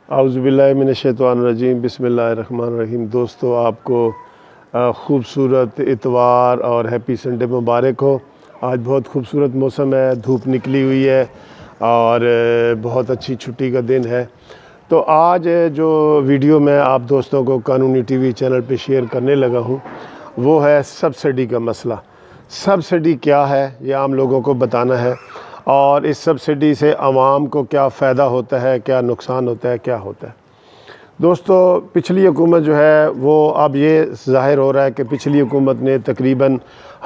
اعوذ باللہ من الشیطان الرجیم، بسم اللہ الرحمن الرحیم۔ دوستو، آپ کو خوبصورت اتوار اور ہیپی سنڈے مبارک ہو۔ آج بہت خوبصورت موسم ہے، دھوپ نکلی ہوئی ہے اور بہت اچھی چھٹی کا دن ہے۔ تو آج جو ویڈیو میں آپ دوستوں کو قانونی ٹی وی چینل پہ شیئر کرنے لگا ہوں وہ ہے سبسڈی کا مسئلہ۔ سبسڈی کیا ہے یہ عام لوگوں کو بتانا ہے، اور اس سبسڈی سے عوام کو کیا فائدہ ہوتا ہے، کیا نقصان ہوتا ہے، کیا ہوتا ہے۔ دوستو، پچھلی حکومت جو ہے وہ اب یہ ظاہر ہو رہا ہے کہ پچھلی حکومت نے تقریباً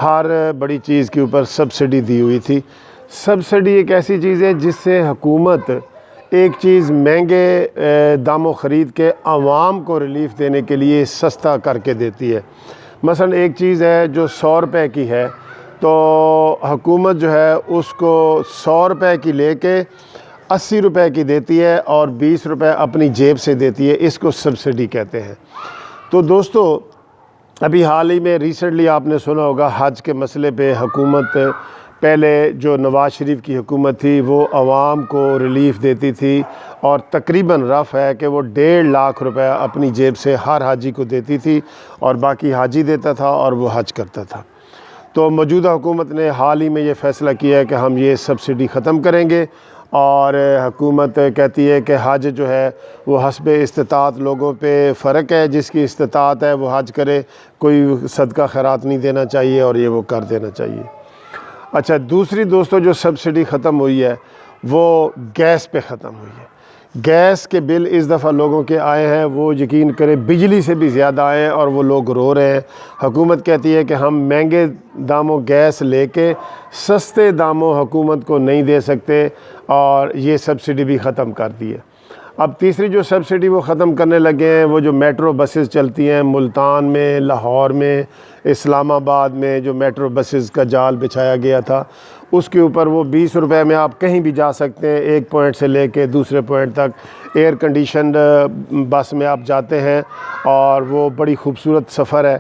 ہر بڑی چیز کے اوپر سبسڈی دی ہوئی تھی۔ سبسڈی ایک ایسی چیز ہے جس سے حکومت ایک چیز مہنگے داموں خرید کے عوام کو ریلیف دینے کے لیے سستا کر کے دیتی ہے۔ مثلا ایک چیز ہے جو 100 روپے کی ہے، تو حکومت جو ہے اس کو 100 روپے کی لے کے 80 روپے کی دیتی ہے اور 20 روپے اپنی جیب سے دیتی ہے۔ اس کو سبسڈی کہتے ہیں۔ تو دوستو، ابھی حال ہی میں ریسنٹلی آپ نے سنا ہوگا حج کے مسئلے پہ حکومت، پہلے جو نواز شریف کی حکومت تھی وہ عوام کو ریلیف دیتی تھی، اور تقریباً رف ہے کہ وہ 1.5 لاکھ روپے اپنی جیب سے ہر حاجی کو دیتی تھی، اور باقی حاجی دیتا تھا اور وہ حج کرتا تھا۔ تو موجودہ حکومت نے حال ہی میں یہ فیصلہ کیا ہے کہ ہم یہ سبسڈی ختم کریں گے، اور حکومت کہتی ہے کہ حج جو ہے وہ حسب استطاعت لوگوں پہ فرق ہے، جس کی استطاعت ہے وہ حج کرے، کوئی صدقہ خیرات نہیں دینا چاہیے اور یہ وہ کر دینا چاہیے۔ اچھا، دوسری دوستو جو سبسڈی ختم ہوئی ہے وہ گیس پہ ختم ہوئی ہے۔ گیس کے بل اس دفعہ لوگوں کے آئے ہیں، وہ یقین کریں بجلی سے بھی زیادہ آئے ہیں، اور وہ لوگ رو رہے ہیں۔ حکومت کہتی ہے کہ ہم مہنگے داموں گیس لے کے سستے داموں حکومت کو نہیں دے سکتے، اور یہ سبسڈی بھی ختم کر دی ہے۔ اب تیسری جو سبسڈی وہ ختم کرنے لگے ہیں، وہ جو میٹرو بسز چلتی ہیں ملتان میں، لاہور میں، اسلام آباد میں، جو میٹرو بسز کا جال بچھایا گیا تھا، اس کے اوپر وہ 20 روپے میں آپ کہیں بھی جا سکتے ہیں، ایک پوائنٹ سے لے کے دوسرے پوائنٹ تک۔ ایئر کنڈیشنڈ بس میں آپ جاتے ہیں اور وہ بڑی خوبصورت سفر ہے،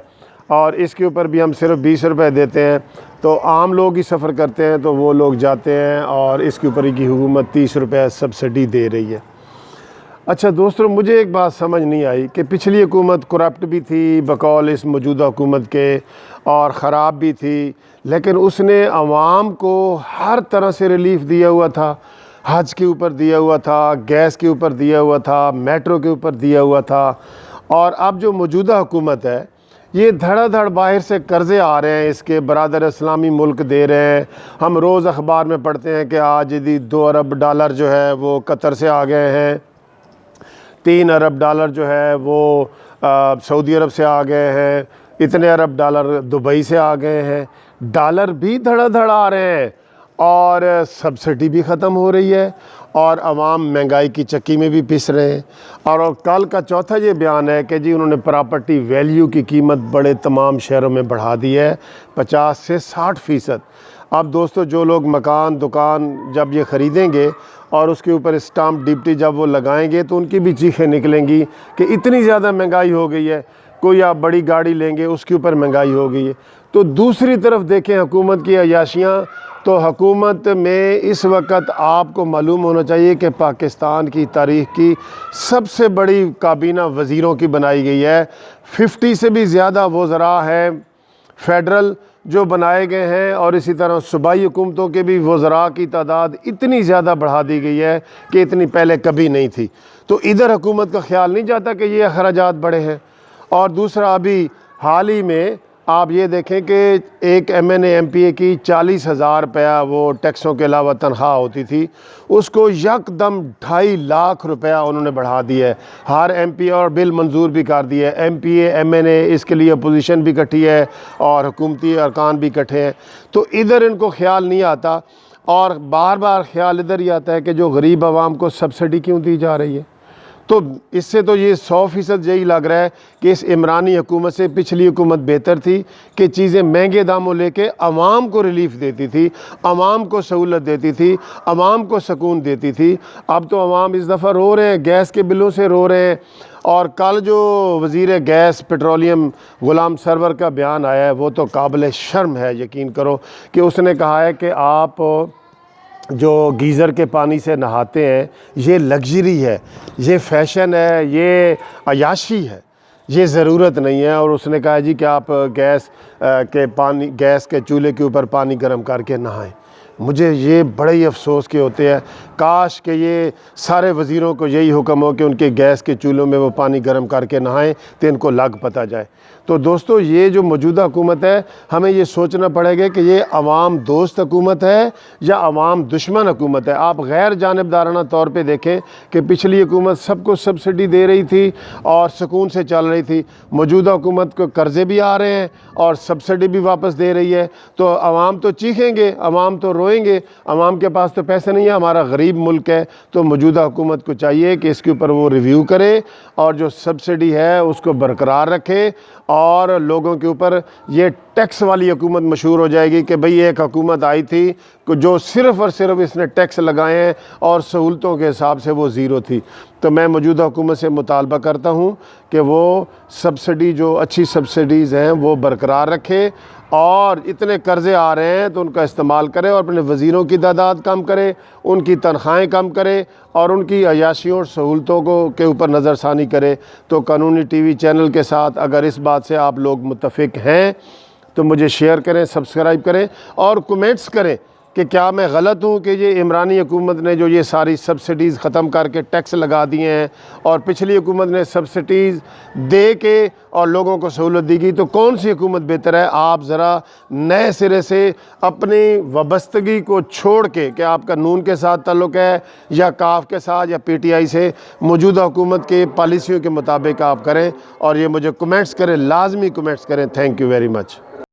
اور اس کے اوپر بھی ہم صرف 20 روپے دیتے ہیں۔ تو عام لوگ ہی سفر کرتے ہیں تو وہ لوگ جاتے ہیں، اور اس کے اوپر کی حکومت 30 روپے سبسڈی دے رہی ہے۔ اچھا دوستو، مجھے ایک بات سمجھ نہیں آئی کہ پچھلی حکومت کرپٹ بھی تھی بقول اس موجودہ حکومت کے، اور خراب بھی تھی، لیکن اس نے عوام کو ہر طرح سے ریلیف دیا ہوا تھا۔ حج کے اوپر دیا ہوا تھا، گیس کے اوپر دیا ہوا تھا، میٹرو کے اوپر دیا ہوا تھا۔ اور اب جو موجودہ حکومت ہے یہ دھڑا دھڑ باہر سے قرضے آ رہے ہیں، اس کے برادر اسلامی ملک دے رہے ہیں۔ ہم روز اخبار میں پڑھتے ہیں کہ آج 2 ارب ڈالر جو ہے وہ قطر سے آ گئے ہیں، 3 ارب ڈالر جو ہے وہ سعودی عرب سے آ گئے ہیں، اتنے ارب ڈالر دبئی سے آ گئے ہیں۔ ڈالر بھی دھڑا دھڑ آ رہے ہیں، اور سبسڈی بھی ختم ہو رہی ہے، اور عوام مہنگائی کی چکی میں بھی پس رہے ہیں۔ اور کل کا چوتھا یہ بیان ہے کہ جی انہوں نے پراپرٹی ویلیو کی قیمت بڑے تمام شہروں میں بڑھا دی ہے 50 سے 60%۔ اب دوستو، جو لوگ مکان دکان جب یہ خریدیں گے اور اس کے اوپر اسٹامپ ڈپٹی جب وہ لگائیں گے تو ان کی بھی چیخیں نکلیں گی کہ اتنی زیادہ مہنگائی ہو گئی ہے۔ کوئی آپ بڑی گاڑی لیں گے اس کے اوپر مہنگائی ہو گئی ہے۔ تو دوسری طرف دیکھیں حکومت کی عیاشیاں، تو حکومت میں اس وقت آپ کو معلوم ہونا چاہیے کہ پاکستان کی تاریخ کی سب سے بڑی کابینہ وزیروں کی بنائی گئی ہے۔ 50 سے بھی زیادہ وزراء ہیں فیڈرل جو بنائے گئے ہیں، اور اسی طرح صوبائی حکومتوں کے بھی وزراء کی تعداد اتنی زیادہ بڑھا دی گئی ہے کہ اتنی پہلے کبھی نہیں تھی۔ تو ادھر حکومت کا خیال نہیں جاتا کہ یہ اخراجات بڑے ہیں۔ اور دوسرا، ابھی حال ہی میں آپ یہ دیکھیں کہ ایک M N A M P A کی 40,000 روپیہ وہ ٹیکسوں کے علاوہ تنخواہ ہوتی تھی، اس کو یکدم 2.5 لاکھ روپیہ انہوں نے بڑھا دیا ہے ہر ایم پی اے، اور بل منظور بھی کر دیا ہے۔ M P A M N A اس کے لیے اپوزیشن بھی کٹھی ہے اور حکومتی ارکان بھی کٹھے ہیں۔ تو ادھر ان کو خیال نہیں آتا، اور بار بار خیال ادھر ہی آتا ہے کہ جو غریب عوام کو سبسڈی کیوں دی جا رہی ہے۔ تو اس سے تو یہ 100% یہی لگ رہا ہے کہ اس عمرانی حکومت سے پچھلی حکومت بہتر تھی کہ چیزیں مہنگے داموں لے کے عوام کو ریلیف دیتی تھی، عوام کو سہولت دیتی تھی، عوام کو سکون دیتی تھی۔ اب تو عوام اس دفعہ رو رہے ہیں، گیس کے بلوں سے رو رہے ہیں۔ اور کل جو وزیر گیس پیٹرولیم غلام سرور کا بیان آیا ہے وہ تو قابل شرم ہے، یقین کرو کہ اس نے کہا ہے کہ آپ جو گیزر کے پانی سے نہاتے ہیں، یہ لگژری ہے، یہ فیشن ہے، یہ عیاشی ہے، یہ ضرورت نہیں ہے۔ اور اس نے کہا جی کہ آپ گیس کے چولہے کے اوپر پانی گرم کر کے نہائیں۔ مجھے یہ بڑے ہی افسوس کے ہوتے ہیں، کاش کہ یہ سارے وزیروں کو یہی حکم ہو کہ ان کے گیس کے چولہوں میں وہ پانی گرم کر کے نہائیں تو ان کو لگ پتہ جائے۔ تو دوستو، یہ جو موجودہ حکومت ہے، ہمیں یہ سوچنا پڑے گا کہ یہ عوام دوست حکومت ہے یا عوام دشمن حکومت ہے۔ آپ غیر جانبدارانہ طور پہ دیکھیں کہ پچھلی حکومت سب کو سبسڈی دے رہی تھی اور سکون سے چل رہی تھی، موجودہ حکومت کو قرضے بھی آ رہے ہیں اور سبسڈی بھی واپس دے رہی ہے، تو عوام تو چیخیں گے، عوام تو روئیں گے، عوام کے پاس تو پیسے نہیں ہیں، ہمارا غریب ملک ہے۔ تو موجودہ حکومت کو چاہیے کہ اس کے اوپر وہ ریویو کرے اور جو سبسڈی ہے اس کو برقرار رکھے، اور لوگوں کے اوپر یہ ٹیکس والی حکومت مشہور ہو جائے گی کہ بھئی ایک حکومت آئی تھی جو صرف اور صرف اس نے ٹیکس لگائے ہیں اور سہولتوں کے حساب سے وہ زیرو تھی۔ تو میں موجودہ حکومت سے مطالبہ کرتا ہوں کہ وہ سبسڈی، جو اچھی سبسڈیز ہیں، وہ برقرار رکھے، اور اتنے قرضے آ رہے ہیں تو ان کا استعمال کرے اور اپنے وزیروں کی تعداد کم کرے، ان کی تنخواہیں کم کرے اور ان کی عیاشیوں اور سہولتوں کے اوپر نظر ثانی کرے۔ تو قانونی ٹی وی چینل کے ساتھ اگر اس بات سے آپ لوگ متفق ہیں تو مجھے شیئر کریں، سبسکرائب کریں اور کومنٹس کریں کہ کیا میں غلط ہوں کہ یہ عمرانی حکومت نے جو یہ ساری سبسڈیز ختم کر کے ٹیکس لگا دیے ہیں، اور پچھلی حکومت نے سبسڈیز دے کے اور لوگوں کو سہولت دی گئی، تو کون سی حکومت بہتر ہے؟ آپ ذرا نئے سرے سے اپنی وابستگی کو چھوڑ کے، کہ آپ کا نون کے ساتھ تعلق ہے یا کاف کے ساتھ یا پی ٹی آئی سے، موجودہ حکومت کے پالیسیوں کے مطابق آپ کریں، اور یہ مجھے کومنٹس کریں، لازمی کومنٹس کریں۔ Thank you very much.